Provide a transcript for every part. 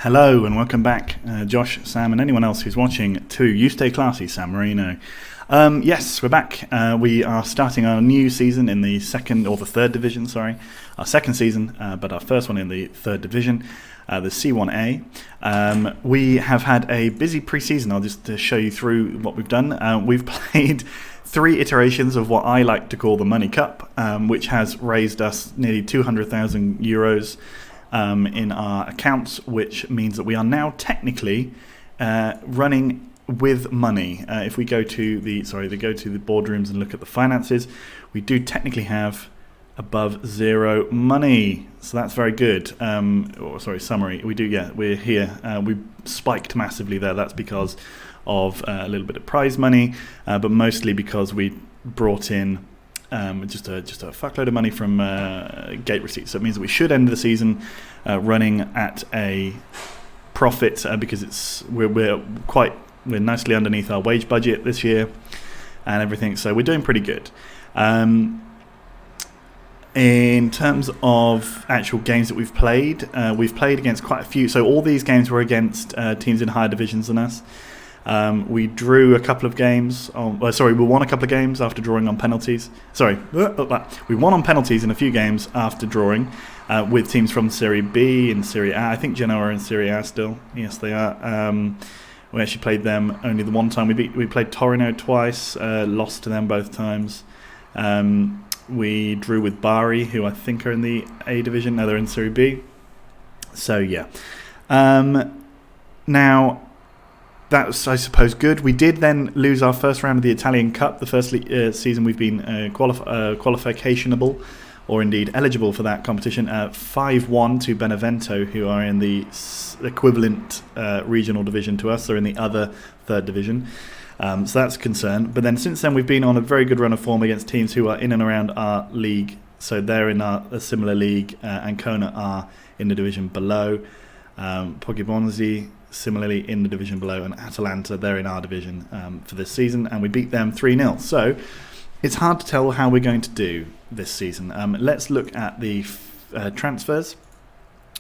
Hello and welcome back, Josh, Sam, and anyone else who's watching to You Stay Classy, San Marino. Yes, we're back. We are starting our new season in the third division, our second season, but our first one in the third division, the C1A. We have had a busy pre-season. I'll just show you through what we've done. We've played 3 iterations of what I like to call the Money Cup, which has raised us nearly 200,000 euros in our accounts, which means that we are now technically running with money. If we go to the boardrooms and look at the finances, we do technically have above zero money, so that's very good. Summary. We're here. We spiked massively there. That's because of a little bit of prize money, but mostly because we brought in just a fuckload of money from gate receipts. So it means that we should end the season running at a profit because we're nicely underneath our wage budget this year and everything. So we're doing pretty good. In terms of actual games that we've played against quite a few. So all these games were against teams in higher divisions than us. We drew a couple of games. We won a couple of games after drawing on penalties. We won on penalties in a few games after drawing with teams from Serie B and Serie A. I think Genoa are in Serie A still. Yes, they are. We actually played them only the one time. We played Torino twice, lost to them both times. We drew with Bari, who I think are in the A division. No, they're in Serie B. So yeah. Now, that's, I suppose, good. We did then lose our first round of the Italian Cup, the first season we've been qualificationable, or indeed eligible for that competition, 5-1 to Benevento, who are in the equivalent regional division to us. They're in the other third division. So that's a concern. But then since then, we've been on a very good run of form against teams who are in and around our league. So they're in a similar league. Ancona are in the division below. Poggibonsi similarly in the division below, and Atalanta, they're in our division for this season, and we beat them 3-0. So it's hard to tell how we're going to do this season. Let's look at the transfers.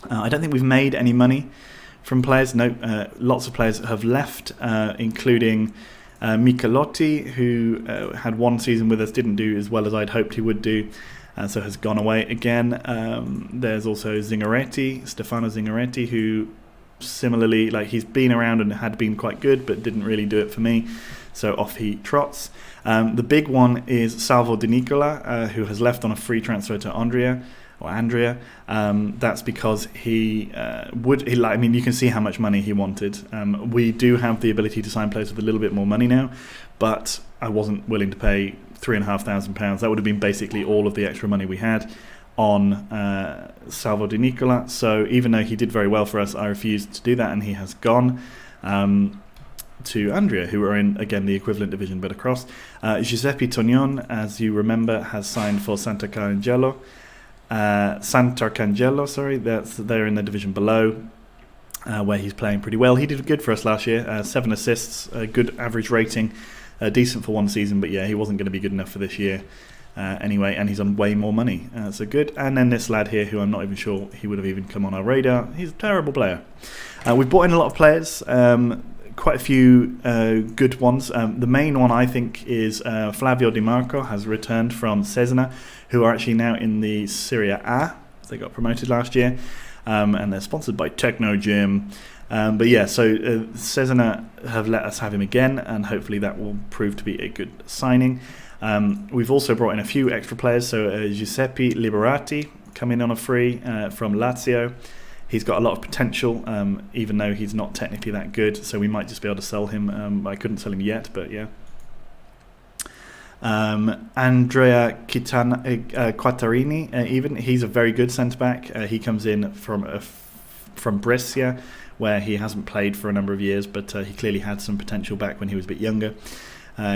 I don't think we've made any money from players. No, lots of players have left, including Michelotti, who had one season with us, didn't do as well as I'd hoped he would do, so has gone away again. There's also Stefano Zingaretti, who similarly, he's been around and had been quite good, but didn't really do it for me, so off he trots. The big one is Salvo Di Nicola, who has left on a free transfer to Andrea. That's because you can see how much money he wanted. We do have the ability to sign players with a little bit more money now, but I wasn't willing to pay £3,500. That would have been basically all of the extra money we had on Salvo Di Nicola. So even though he did very well for us, I refused to do that, and he has gone to Andrea, who are in, again, the equivalent division but across. Giuseppe Tognon, as you remember, has signed for Sant'Arcangelo. They're in the division below, where he's playing pretty well. He did good for us last year, 7 assists, a good average rating, decent for one season, but yeah, he wasn't going to be good enough for this year. Anyway, and he's on way more money, so good. And then this lad here, who I'm not even sure he would have even come on our radar. He's a terrible player. We've brought in a lot of players, quite a few good ones. The main one, I think, is Flavio Di Marco has returned from Cesena, who are actually now in the Serie A. They got promoted last year, and they're sponsored by Techno Gym. But yeah, so Cesena have let us have him again, and hopefully that will prove to be a good signing. We've also brought in a few extra players. So Giuseppe Liberati coming on a free from Lazio. He's got a lot of potential, even though he's not technically that good. So we might just be able to sell him. I couldn't sell him yet, but yeah. Andrea Quattarini, even he's a very good centre back. He comes in from Brescia, where he hasn't played for a number of years, but he clearly had some potential back when he was a bit younger.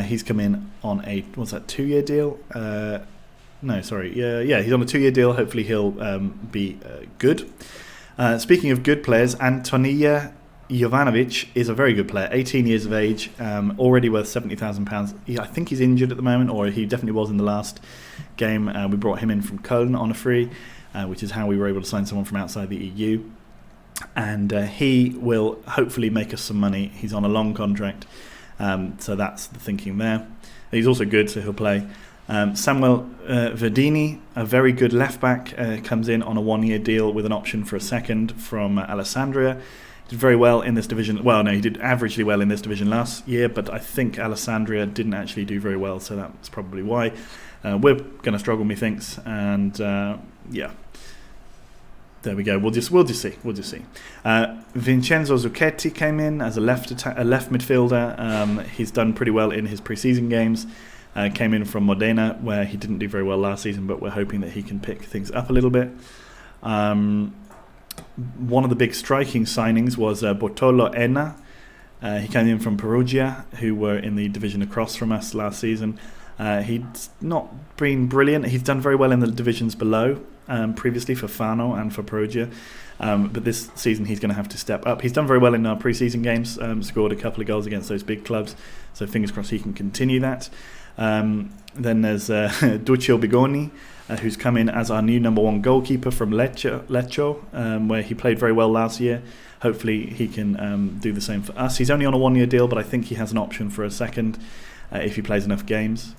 He's come in on a 2-year deal. He's on a 2-year deal. Hopefully he'll be good. Speaking of good players, Antonija Jovanovic is a very good player, 18 years of age, already worth £70,000. I think he's injured at the moment, or he definitely was in the last game. We brought him in from Köln on a free, which is how we were able to sign someone from outside the EU. and he will hopefully make us some money. He's on a long contract, so that's the thinking there. He's also good, so he'll play. Samuel Verdini, a very good left back, comes in on a 1-year deal with an option for a second from Alessandria. Did very well in this division. Well, no, he did averagely well in this division last year, but I think Alessandria didn't actually do very well, so that's probably why. We're going to struggle, methinks, and yeah. There we go. We'll just see. Vincenzo Zucchetti came in as a left midfielder. He's done pretty well in his pre-season games. Came in from Modena, where he didn't do very well last season, but we're hoping that he can pick things up a little bit. One of the big striking signings was Bortolo Enna. He came in from Perugia, who were in the division across from us last season. He's not been brilliant. He's done very well in the divisions below, previously for Fano and for Perugia. But this season he's going to have to step up. He's done very well in our pre-season games, scored a couple of goals against those big clubs. So fingers crossed he can continue that. Then there's Duccio Bigoni, who's come in as our new number 1 goalkeeper from Lecce, where he played very well last year. Hopefully he can do the same for us. He's only on a 1-year deal, but I think he has an option for a second if he plays enough games.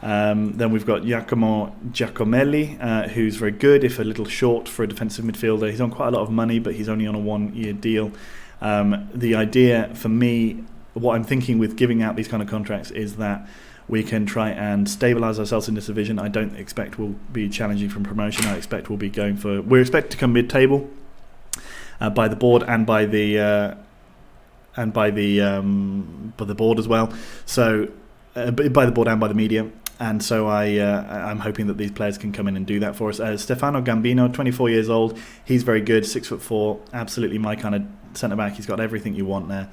Then we've got Giacomo Giacomelli, who's very good, if a little short for a defensive midfielder. He's on quite a lot of money, but he's only on a 1-year deal. The idea for me, what I'm thinking with giving out these kind of contracts, is that we can try and stabilise ourselves in this division. I don't expect we'll be challenging for promotion. I expect we'll be going for... We're expected to come mid-table by the board and by the board as well. So by the board and by the media. And so I'm hoping that these players can come in and do that for us. Stefano Gambino, 24 years old. He's very good, 6'4", absolutely my kind of centre-back. He's got everything you want there.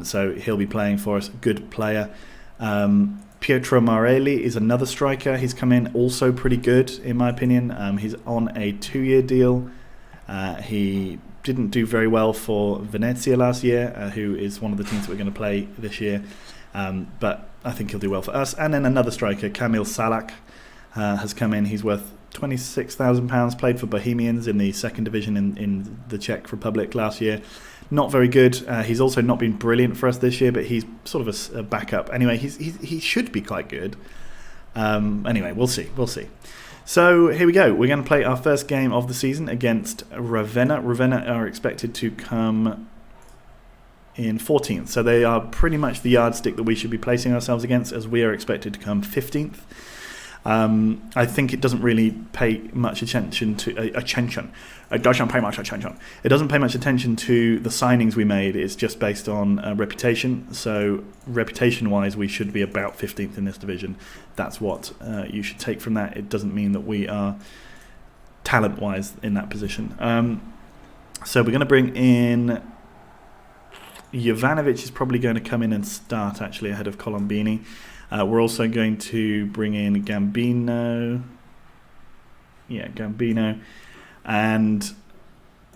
So he'll be playing for us. Good player. Pietro Marelli is another striker. He's come in also pretty good, in my opinion. He's on a 2-year deal. He didn't do very well for Venezia last year, who is one of the teams that we're going to play this year. But I think he'll do well for us. And then another striker, Kamil Salak, has come in. He's worth £26,000, played for Bohemians in the second division in the Czech Republic last year. Not very good. He's also not been brilliant for us this year, but he's sort of a backup. Anyway, he should be quite good. Anyway, we'll see. So here we go. We're going to play our first game of the season against Ravenna. Ravenna are expected to come in 14th. So they are pretty much the yardstick that we should be placing ourselves against, as we are expected to come 15th. I think it doesn't really pay much attention to It doesn't pay much attention. It doesn't pay much attention to the signings we made. It's just based on reputation. So reputation-wise, we should be about 15th in this division. That's what you should take from that. It doesn't mean that we are talent-wise in that position. So we're going to bring in... Jovanovic is probably going to come in and start, actually, ahead of Colombini. We're also going to bring in Gambino. Yeah, Gambino. And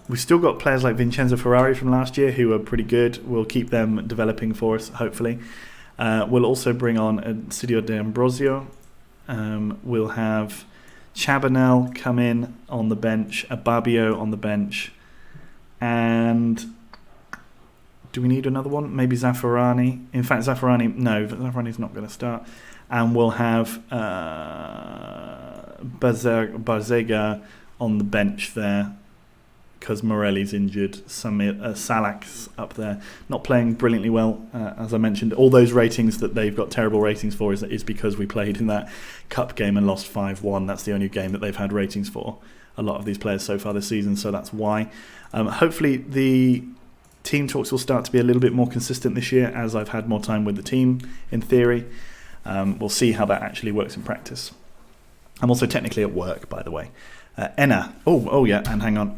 we've still got players like Vincenzo Ferrari from last year who are pretty good. We'll keep them developing for us, hopefully. We'll also bring on Cidio D'Ambrosio. We'll have Chabanel come in on the bench, Ababio on the bench. And... do we need another one? Maybe Zaffarani. In fact, Zaffarani's not going to start. And we'll have Barzega on the bench there because Morelli's injured. Salak's up there, not playing brilliantly well, as I mentioned. All those ratings that they've got terrible ratings for is because we played in that cup game and lost 5-1. That's the only game that they've had ratings for, a lot of these players so far this season, so that's why. Hopefully the team talks will start to be a little bit more consistent this year as I've had more time with the team, in theory. We'll see how that actually works in practice. I'm also technically at work, by the way. Enna. Oh yeah, and hang on,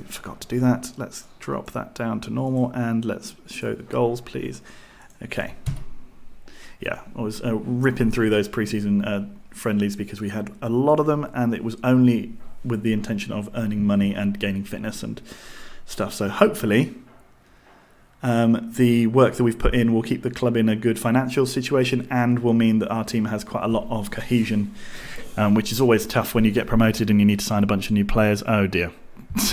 forgot to do that. Let's drop that down to normal and let's show the goals, please. Okay. Yeah, I was ripping through those pre-season friendlies because we had a lot of them and it was only with the intention of earning money and gaining fitness and stuff. So hopefully... the work that we've put in will keep the club in a good financial situation and will mean that our team has quite a lot of cohesion, which is always tough when you get promoted and you need to sign a bunch of new players. Oh dear.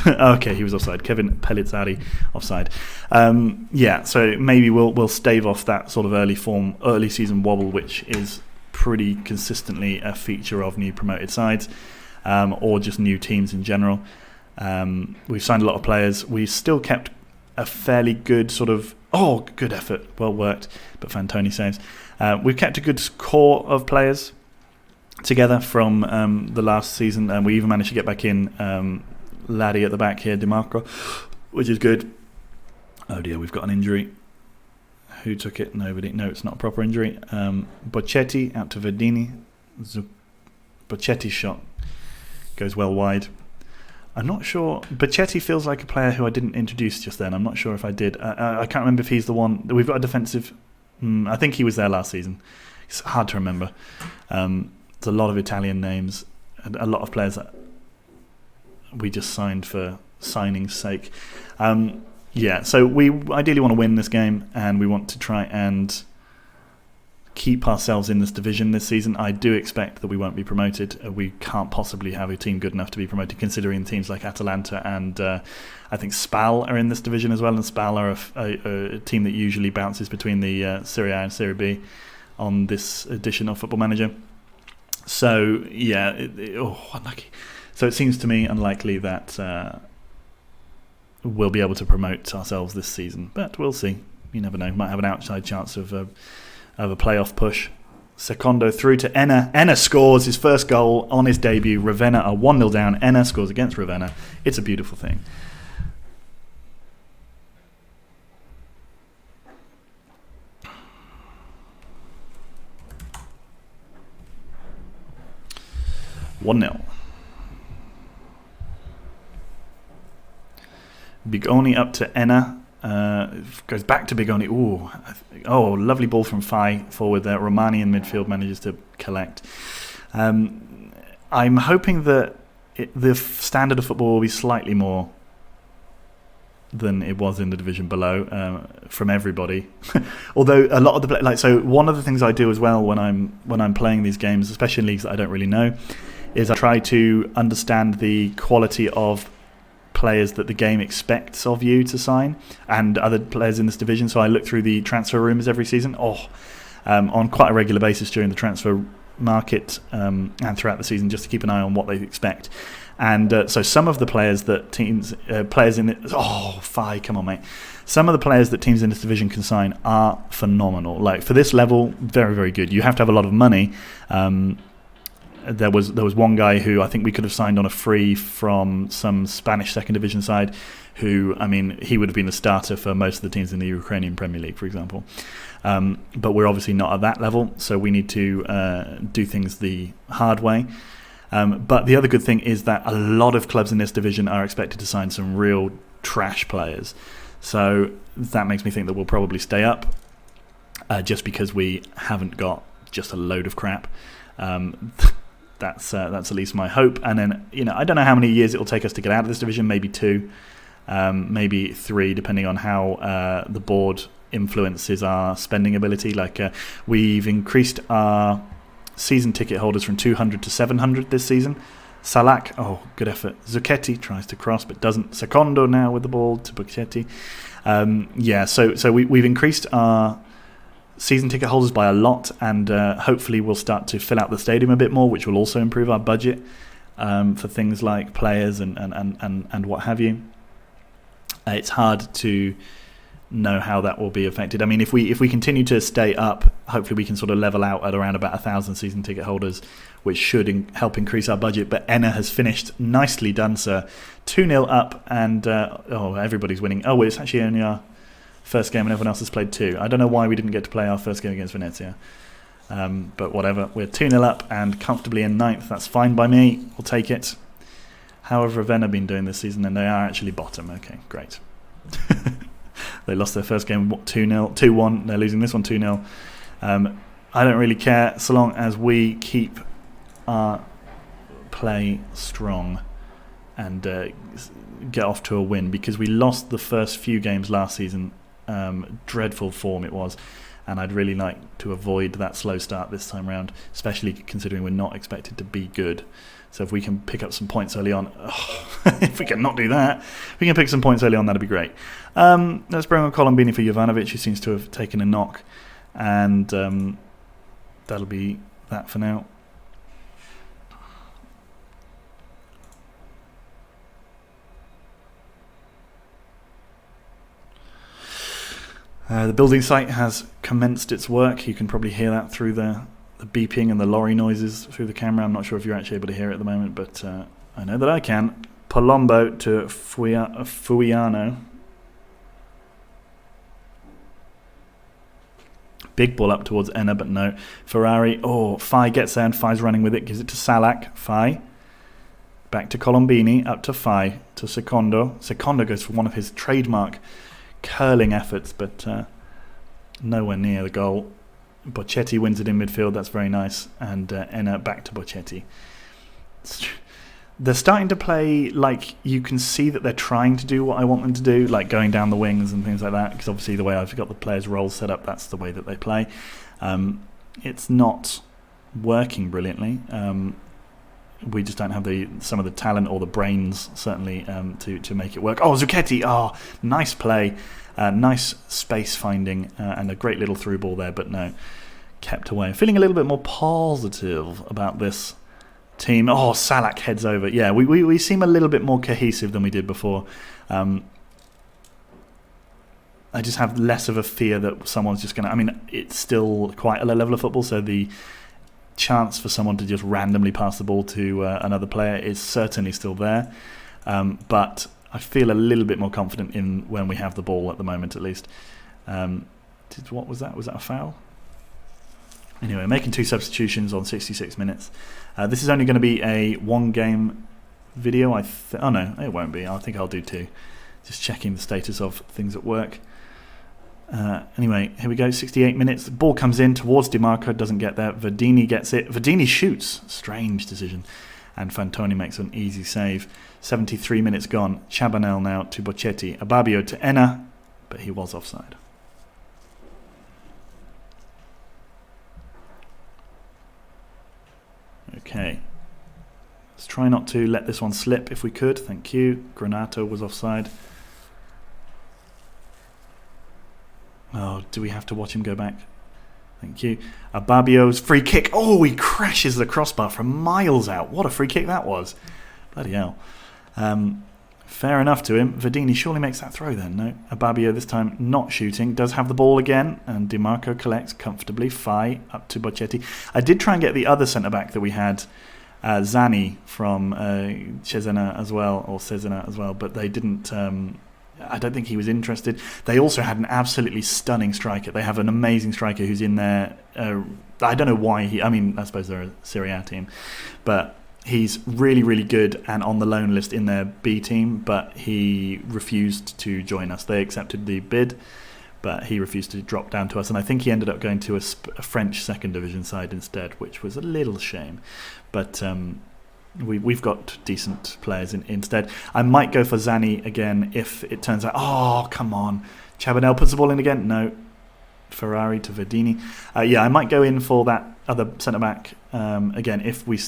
Okay, he was offside. Kevin Pellizzari offside. So maybe we'll stave off that sort of early season wobble, which is pretty consistently a feature of new promoted sides, or just new teams in general. We've signed a lot of players. We still kept a fairly good good effort, well worked, but Fantoni saves. We've kept a good core of players together from the last season, and we even managed to get back in Laddie at the back here, DiMarco, which is good. Oh dear, we've got an injury. Who took it? Nobody. No, it's not a proper injury. Bocchetti out to Verdini. Bocchetti's shot goes well wide. I'm not sure. Bocchetti feels like a player who I didn't introduce just then. I'm not sure if I did. I can't remember if he's the one. We've got a defensive. I think he was there last season. It's hard to remember. There's a lot of Italian names and a lot of players that we just signed for signing's sake. So we ideally want to win this game, and we want to try and keep ourselves in this division this season. I do expect that we won't be promoted. We can't possibly have a team good enough to be promoted, considering teams like Atalanta and I think Spal are in this division as well, and Spal are a team that usually bounces between the Serie A and Serie B on this edition of Football Manager. So, unlucky. So it seems to me unlikely that we'll be able to promote ourselves this season, but we'll see. You never know. Might have an outside chance of a playoff push. Secondo through to Enna. Enna scores his first goal on his debut. Ravenna are 1-0 down. Enna scores against Ravenna. It's a beautiful thing. (1-0). Bigoni up to Enna. Goes back to Bigoni. Lovely ball from Fai forward there. Romani in midfield manages to collect. I'm hoping that the standard of football will be slightly more than it was in the division below from everybody. Although a lot of the one of the things I do as well when I'm playing these games, especially in leagues that I don't really know, is I try to understand the quality of players that the game expects of you to sign and other players in this division. So I look through the transfer rumours every season on quite a regular basis during the transfer market and throughout the season, just to keep an eye on what they expect. And so some of the players that some of the players that teams in this division can sign are phenomenal. Like for this level, very, very good. You have to have a lot of money. There was one guy who I think we could have signed on a free from some Spanish second division side who, he would have been a starter for most of the teams in the Ukrainian Premier League, for example. But we're obviously not at that level, so we need to do things the hard way. But the other good thing is that a lot of clubs in this division are expected to sign some real trash players. So that makes me think that we'll probably stay up just because we haven't got just a load of crap. That's at least my hope. And then, I don't know how many years it will take us to get out of this division. Maybe 2, maybe 3, depending on how the board influences our spending ability. We've increased our season ticket holders from 200 to 700 this season. Salak, good effort. Zucchetti tries to cross but doesn't. Secondo now with the ball to Bocchetti. So we've increased our season ticket holders by a lot, and hopefully we'll start to fill out the stadium a bit more, which will also improve our budget for things like players and what have you. It's hard to know how that will be affected. If we continue to stay up, hopefully we can sort of level out at around about 1,000 season ticket holders, which should help increase our budget. But Enna has finished. Nicely done, sir. 2-0 up, and everybody's winning. It's actually only our first game and everyone else has played 2. I don't know why we didn't get to play our first game against Venezia. But whatever. We're 2-0 up and comfortably in 9th. That's fine by me. We'll take it. How have Ravenna been doing this season? And they are actually bottom. Okay, great. They lost their first game 2-1. They're losing this one 2-0. I don't really care so long as we keep our play strong and get off to a win, because we lost the first few games last season. Dreadful form it was, and I'd really like to avoid that slow start this time round, especially considering we're not expected to be good. So if we can pick up some points early on, if we can not do that, if we can pick some points early on, that'd be great. Let's bring on Colombini for Jovanovic, who seems to have taken a knock, and that'll be that for now. The building site has commenced its work. You can probably hear that through the beeping and the lorry noises through the camera. I'm not sure if you're actually able to hear it at the moment, but I know that I can. Palombo to Fuiano. Big ball up towards Enna, but no. Ferrari. Oh, Fai gets there and Fai's running with it. Gives it to Salak. Fai. Back to Colombini. Up to Fai. To Secondo. Secondo goes for one of his trademark curling efforts, but nowhere near the goal. Bocchetti wins it in midfield. That's very nice. And Enna back to Bocchetti. They're starting to play like you can see that they're trying to do what I want them to do, like going down the wings and things like that, because obviously the way I've got the players' roles set up, that's the way that they play. It's not working brilliantly. We just don't have some of the talent or the brains, certainly, to make it work. Oh, Zucchetti! Oh, nice play. Nice space finding and a great little through ball there, but no, kept away. I'm feeling a little bit more positive about this team. Oh, Salak heads over. Yeah, we seem a little bit more cohesive than we did before. I just have less of a fear that someone's just going to... I mean, it's still quite a low level of football, so the chance for someone to just randomly pass the ball to another player is certainly still there. But I feel a little bit more confident in when we have the ball at the moment, at least. What was that? Was that a foul? Anyway, making 2 substitutions on 66 minutes. This is only going to be a one-game video. Oh no, it won't be. I think I'll do 2. Just checking the status of things at work. Anyway, here we go. 68 minutes. The ball comes in towards DiMarco. Doesn't get there. Verdini gets it. Verdini shoots. Strange decision. And Fantoni makes an easy save. 73 minutes gone. Chabanel now to Bocchetti. Ababio to Enna. But he was offside. Okay. Let's try not to let this one slip if we could. Thank you. Granato was offside. Oh, do we have to watch him go back? Thank you. Ababio's free kick. Oh, he crashes the crossbar from miles out. What a free kick that was. Bloody hell. Fair enough to him. Verdini surely makes that throw then. No. Ababio this time not shooting. Does have the ball again. And DiMarco collects comfortably. Fai up to Bocchetti. I did try and get the other centre-back that we had, Zani from Cesena as well, or Cesena as well, but they didn't... I don't think he was interested. They also had an absolutely stunning striker. They have an amazing striker who's in there. I don't know why I suppose they're a Serie A team, but he's really, really good and on the loan list in their B team, but he refused to join us. They accepted the bid, but he refused to drop down to us, and I think he ended up going to a French second division side instead, which was a little shame. But we've got decent players instead. I might go for Zani again if it turns out... Oh, come on. Chabanel puts the ball in again. No. Ferrari to Verdini. I might go in for that other centre-back again if we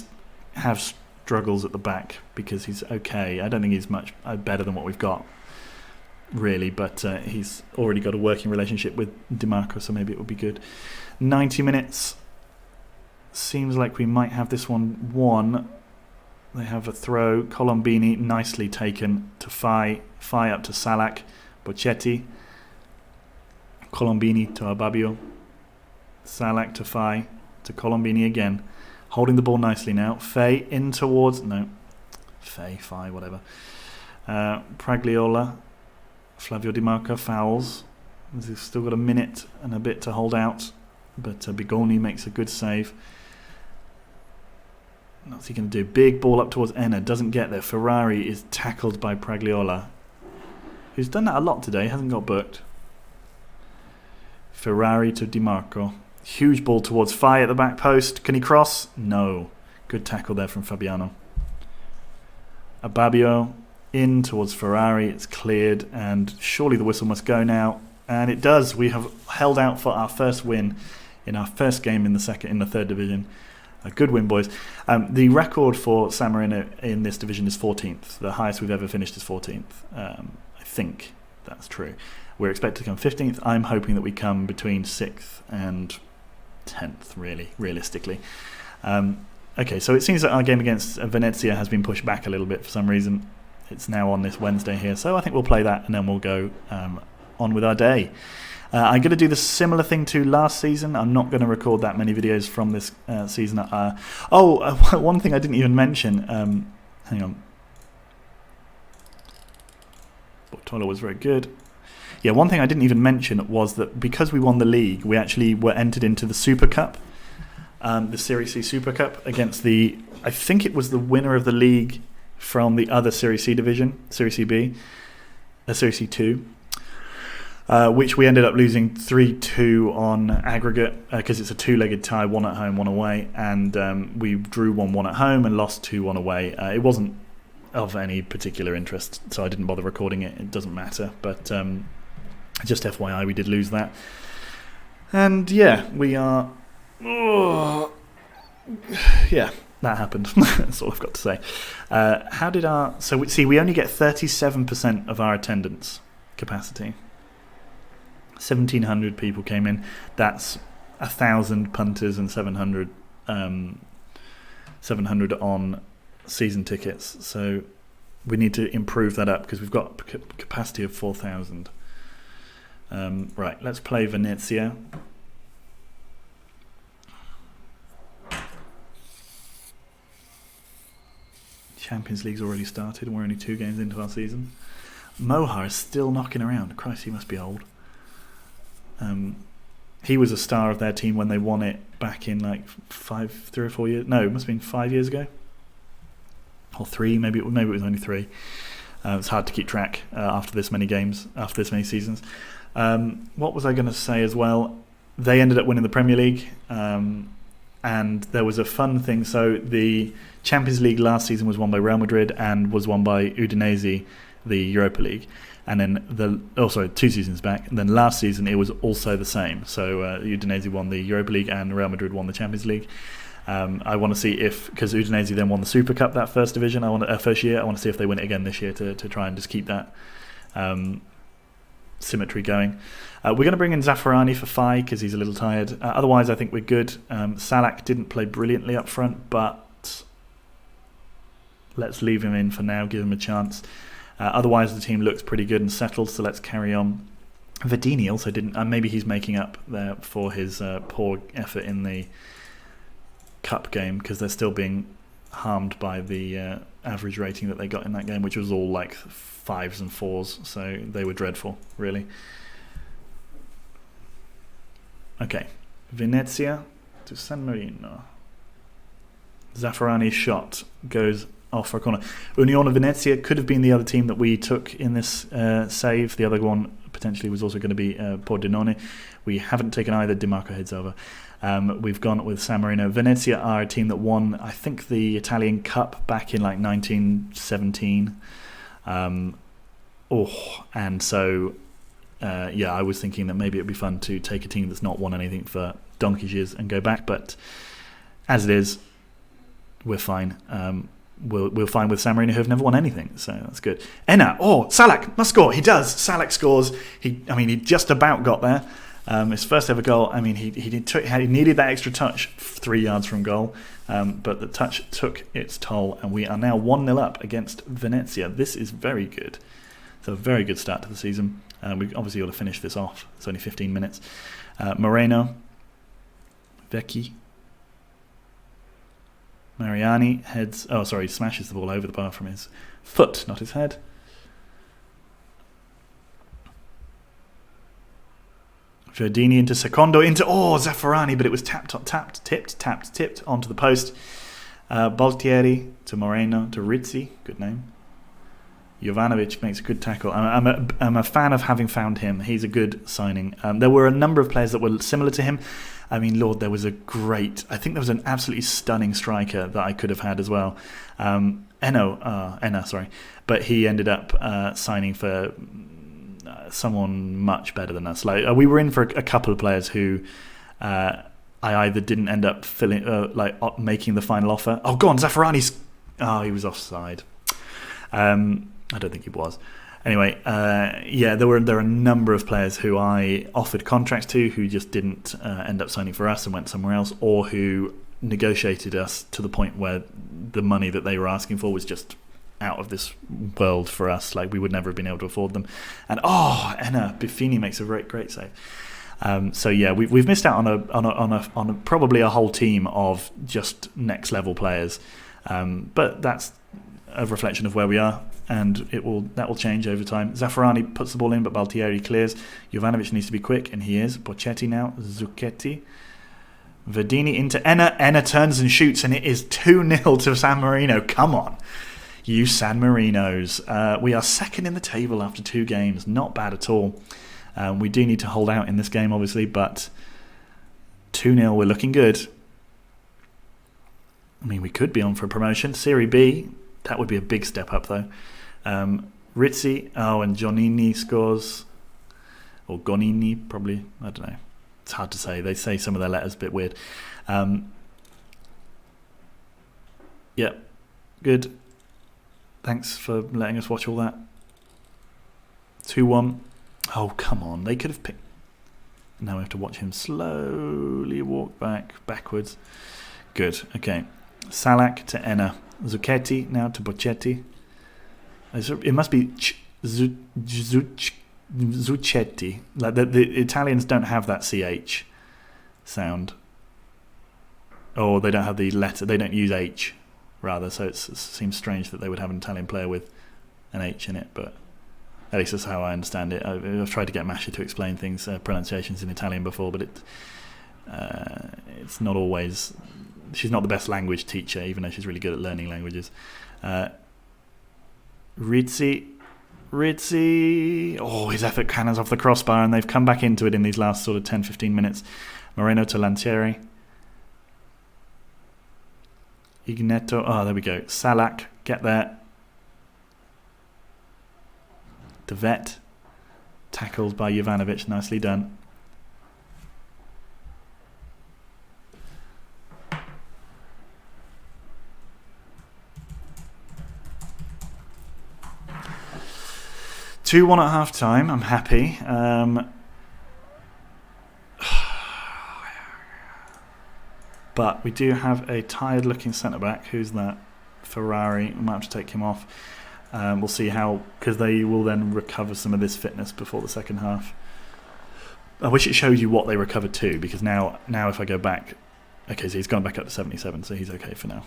have struggles at the back, because he's okay. I don't think he's much better than what we've got, really, but he's already got a working relationship with DiMarco, so maybe it would be good. 90 minutes. Seems like we might have this one won. They have a throw. Colombini nicely taken to Fai. Fai up to Salak. Bocchetti. Colombini to Ababio. Salak to Fai. To Colombini again. Holding the ball nicely now. Fai in towards... No. Fai, whatever. Pragliola. Flavio Di Marco fouls. He's still got a minute and a bit to hold out. But Bigoni makes a good save. What's he going to do? Big ball up towards Enna. Doesn't get there. Ferrari is tackled by Pragliola, who's done that a lot today. Hasn't got booked. Ferrari to DiMarco. Huge ball towards Fai at the back post. Can he cross? No. Good tackle there from Fabiano. Ababio in towards Ferrari. It's cleared, and surely the whistle must go now. And it does. We have held out for our first win in our first game in the third division. A good win, boys. The record for Sammarino in this division is 14th. The highest we've ever finished is 14th. I think that's true. We're expected to come 15th. I'm hoping that we come between 6th and 10th, realistically. Okay, so it seems that our game against Venezia has been pushed back a little bit for some reason. It's now on this Wednesday here, so I think we'll play that and then we'll go on with our day. I'm going to do the similar thing to last season. I'm not going to record that many videos from this season. One thing I didn't even mention. Hang on. Bortolo was very good. Yeah, one thing I didn't even mention was that because we won the league, we actually were entered into the Super Cup, the Serie C Super Cup, against I think it was the winner of the league from the other Serie C division, Serie C B, Serie C 2, which we ended up losing 3-2 on aggregate because it's a two-legged tie, one at home, one away, and we drew 1-1 at home and lost 2-1 away. It wasn't of any particular interest, so I didn't bother recording it. It doesn't matter, but just FYI, we did lose that. And yeah, we are... yeah, that happened. That's all I've got to say. How did our... So we only get 37% of our attendance capacity. 1,700 people came in. That's 1,000 punters and 700 on season tickets. So we need to improve that up because we've got capacity of 4,000. Right, let's play Venezia. Champions League's already started and we're only 2 games into our season. Mohar is still knocking around. Christ, he must be old. He was a star of their team when they won it back in like 3 or 4 years. No, it must have been 5 years ago. Or 3, maybe it was only 3. It's hard to keep track after this many games, after this many seasons. What was I going to say as well? They ended up winning the Premier League, and there was a fun thing. So the Champions League last season was won by Real Madrid and was won by Udinese, the Europa League. And then 2 seasons back. And then last season it was also the same. So Udinese won the Europa League and Real Madrid won the Champions League. I want to see because Udinese then won the Super Cup that first division. First year. I want to see if they win it again this year to try and just keep that symmetry going. We're going to bring in Zaffarani for Fai because he's a little tired. Otherwise, I think we're good. Salak didn't play brilliantly up front, but let's leave him in for now. Give him a chance. Otherwise, the team looks pretty good and settled, so let's carry on. Verdini also didn't... maybe he's making up there for his poor effort in the Cup game because they're still being harmed by the average rating that they got in that game, which was all like 5s and 4s, so they were dreadful, really. Okay, Venezia to San Marino. Zaffarani's shot goes off for a corner. Unione Venezia could have been the other team that we took in this save. The other one potentially was also going to be Pordenone. We haven't taken either. Di Marco heads over. We've gone with San Marino. Venezia are a team that won, I think, the Italian Cup back in like 1917. And so, I was thinking that maybe it'd be fun to take a team that's not won anything for donkey's years and go back. But as it is, we're fine. We'll find with San Marino who have never won anything, so that's good. Enna, Salak must score. He does. Salak scores. He just about got there. His first ever goal. I mean, he needed that extra touch 3 yards from goal, but the touch took its toll, and we are now 1-0 up against Venezia. This is very good. It's a very good start to the season. We obviously got to finish this off. It's only 15 minutes. Moreno, Vecchi. Mariani smashes the ball over the bar from his foot, not his head. Verdini into Secondo, Zaffarani, but it was tipped onto the post. Boltieri to Moreno to Rizzi, good name. Jovanovic makes a good tackle. I'm a fan of having found him. He's a good signing. There were a number of players that were similar to him. I mean, Lord, there was I think there was an absolutely stunning striker that I could have had as well. Enna, sorry. But he ended up signing for someone much better than us. We were in for a couple of players who I either didn't end up making the final offer. Oh, go on, Zaffarani's. Oh, he was offside. I don't think he was. Anyway, there were a number of players who I offered contracts to who just didn't end up signing for us and went somewhere else, or who negotiated us to the point where the money that they were asking for was just out of this world for us. Like, we would never have been able to afford them. And Enna Buffini makes a great save. We've missed out on a probably a whole team of just next level players, but that's a reflection of where we are, and that will change over time. Zaffarani puts the ball in, but Baltieri clears. Jovanovic needs to be quick, and he is. Bocchetti now, Zucchetti, Verdini into Enna. Enna turns and shoots, and it is 2-0 to San Marino. Come on, you San Marinos. We are second in the table after 2 games. Not bad at all. We do need to hold out in this game, obviously, but 2-0, we're looking good. I mean, we could be on for a promotion. Serie B, that would be a big step up, though. Rizzi, and Giannini scores. Or Gonini, probably. I don't know. It's hard to say. They say some of their letters a bit weird. Good. Thanks for letting us watch all that. 2-1. Oh, come on. They could have picked... Now we have to watch him slowly walk backwards. Good. Okay. Salak to Enna. Zucchetti now to Bocchetti. It must be Zucchetti. Like the Italians don't have that CH sound. Or they don't have the letter. They don't use H, rather. So it seems strange that they would have an Italian player with an H in it, but... At least that's how I understand it. I've tried to get Masha to explain things, pronunciations in Italian before, but it's not always... She's not the best language teacher, even though she's really good at learning languages. Rizzi. Oh, his effort cannons off the crossbar, and they've come back into it in these last sort of 10-15 minutes. Marino to Lantieri. Igneto. Oh, there we go. Salak, get there. The vet, tackled by Jovanovic, nicely done. Two 1 at half time. I'm happy. But we do have a tired looking centre back. Who's that? Ferrari. We might have to take him off. We'll see how, because they will then recover some of this fitness before the second half. I wish it showed you what they recovered to, because now if I go back, okay, so he's gone back up to 77, so he's okay for now.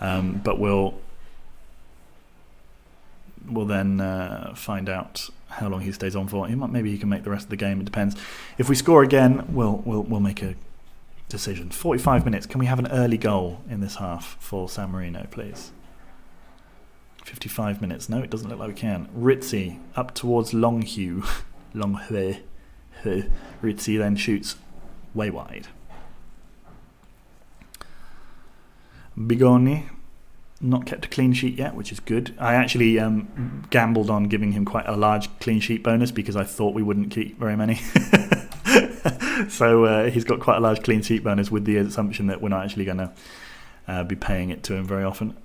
But we'll then find out how long he stays on for. Maybe he can make the rest of the game. It depends. If we score again, we'll make a decision. 45 minutes. Can we have an early goal in this half for San Marino, please? 55 minutes. No, it doesn't look like we can. Rizzi up towards Longhue. Rizzi then shoots way wide. Bigoni, not kept a clean sheet yet, which is good. I actually gambled on giving him quite a large clean sheet bonus because I thought we wouldn't keep very many. So he's got quite a large clean sheet bonus with the assumption that we're not actually going to be paying it to him very often.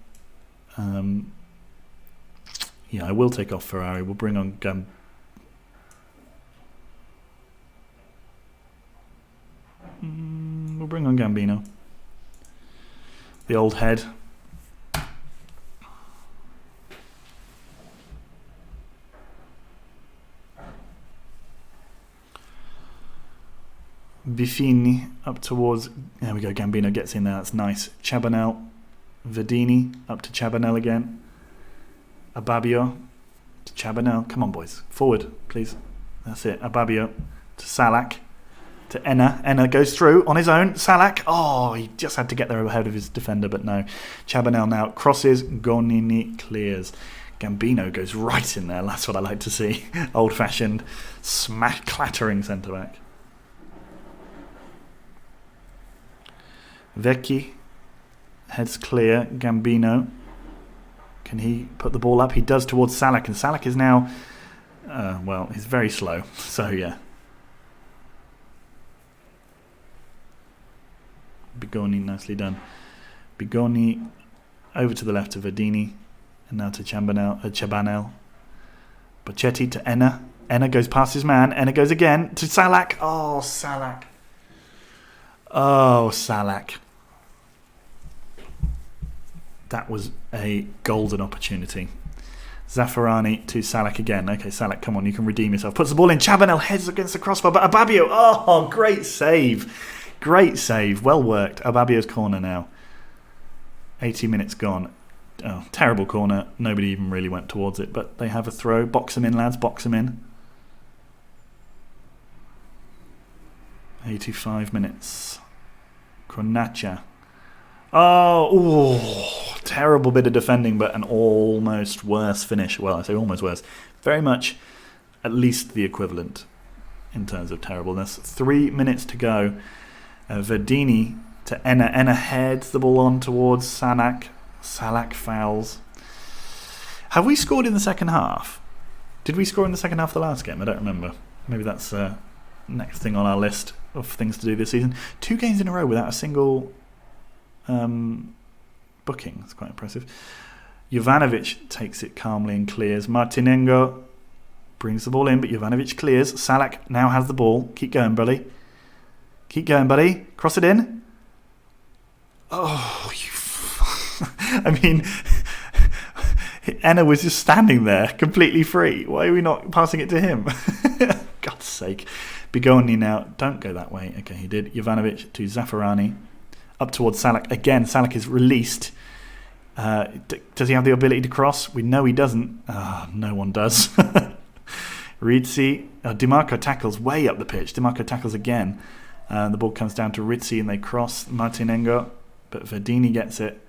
I will take off Ferrari. We'll bring on Gambino. The old head. Buffini up towards... There we go, Gambino gets in there. That's nice. Chabanel. Verdini up to Chabanel again. Ababio to Chabanel. Come on, boys. Forward, please. That's it. Ababio to Salak. To Enna. Enna goes through on his own. Salak. Oh, he just had to get there ahead of his defender, but no. Chabanel now crosses. Gonini clears. Gambino goes right in there. That's what I like to see. Old-fashioned, clattering centre-back. Vecchi. Heads clear. Gambino. Can he put the ball up? He does towards Salak, and Salak is now, he's very slow. So, yeah. Bigoni, nicely done. Bigoni over to the left to Verdini, and now to Chabanel. Bocetti to Enna. Enna goes past his man. Enna goes again to Salak. Oh, Salak. Oh, Salak. That was a golden opportunity. Zaffarani to Salak again. Okay, Salak, come on, you can redeem yourself. Puts the ball in. Chabanel heads against the crossbar, but Ababio. Oh, great save. Great save. Well worked. Ababio's corner now. 80 minutes gone. Oh, terrible corner. Nobody even really went towards it, but they have a throw. Box them in, lads. Box them in. 85 minutes. Cronacha. Oh, terrible bit of defending, but an almost worse finish. Well, I say almost worse. Very much at least the equivalent in terms of terribleness. 3 minutes to go. Verdini to Enna. Enna heads the ball on towards Salak. Salak fouls. Have we scored in the second half? Did we score in the second half of the last game? I don't remember. Maybe that's next thing on our list of things to do this season. 2 games in a row without a single booking. That's quite impressive. Jovanovic takes it calmly and clears. Martinengo brings the ball in, but Jovanovic clears. Salak now has the ball. Keep going, buddy. Keep going, buddy. Cross it in. Oh, you... I mean, Enna was just standing there, completely free. Why are we not passing it to him? God's sake. Bigoni now. Don't go that way. Okay, he did. Jovanovic to Zaffarani. Up towards Salak. Again, Salak is released. Does he have the ability to cross? We know he doesn't. No one does. Rizzi. DiMarco tackles way up the pitch. DiMarco tackles again. The ball comes down to Rizzi and they cross. Martinengo. But Verdini gets it.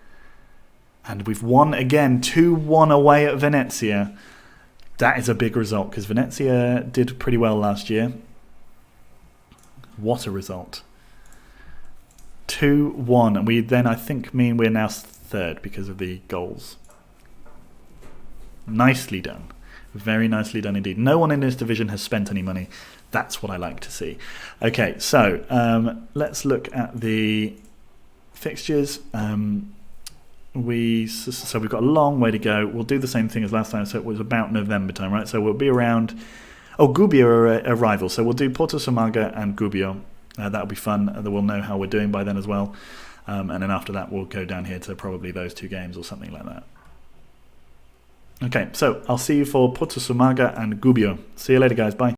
And we've won again. 2-1 away at Venezia. That is a big result because Venezia did pretty well last year. What a result. 2-1. And we then, I think, mean we're now third because of the goals. Nicely done. Very nicely done indeed. No one in this division has spent any money. That's what I like to see. Okay, so let's look at the fixtures. So we've got a long way to go. We'll do the same thing as last time. So it was about November time, right? So we'll be around... Oh, Gubbio are a rival. So we'll do Porto Somaga and Gubbio. That'll be fun. We'll know how we're doing by then as well. And then after that, we'll go down here to probably those 2 games or something like that. Okay, so I'll see you for Porto Somaga and Gubbio. See you later, guys. Bye.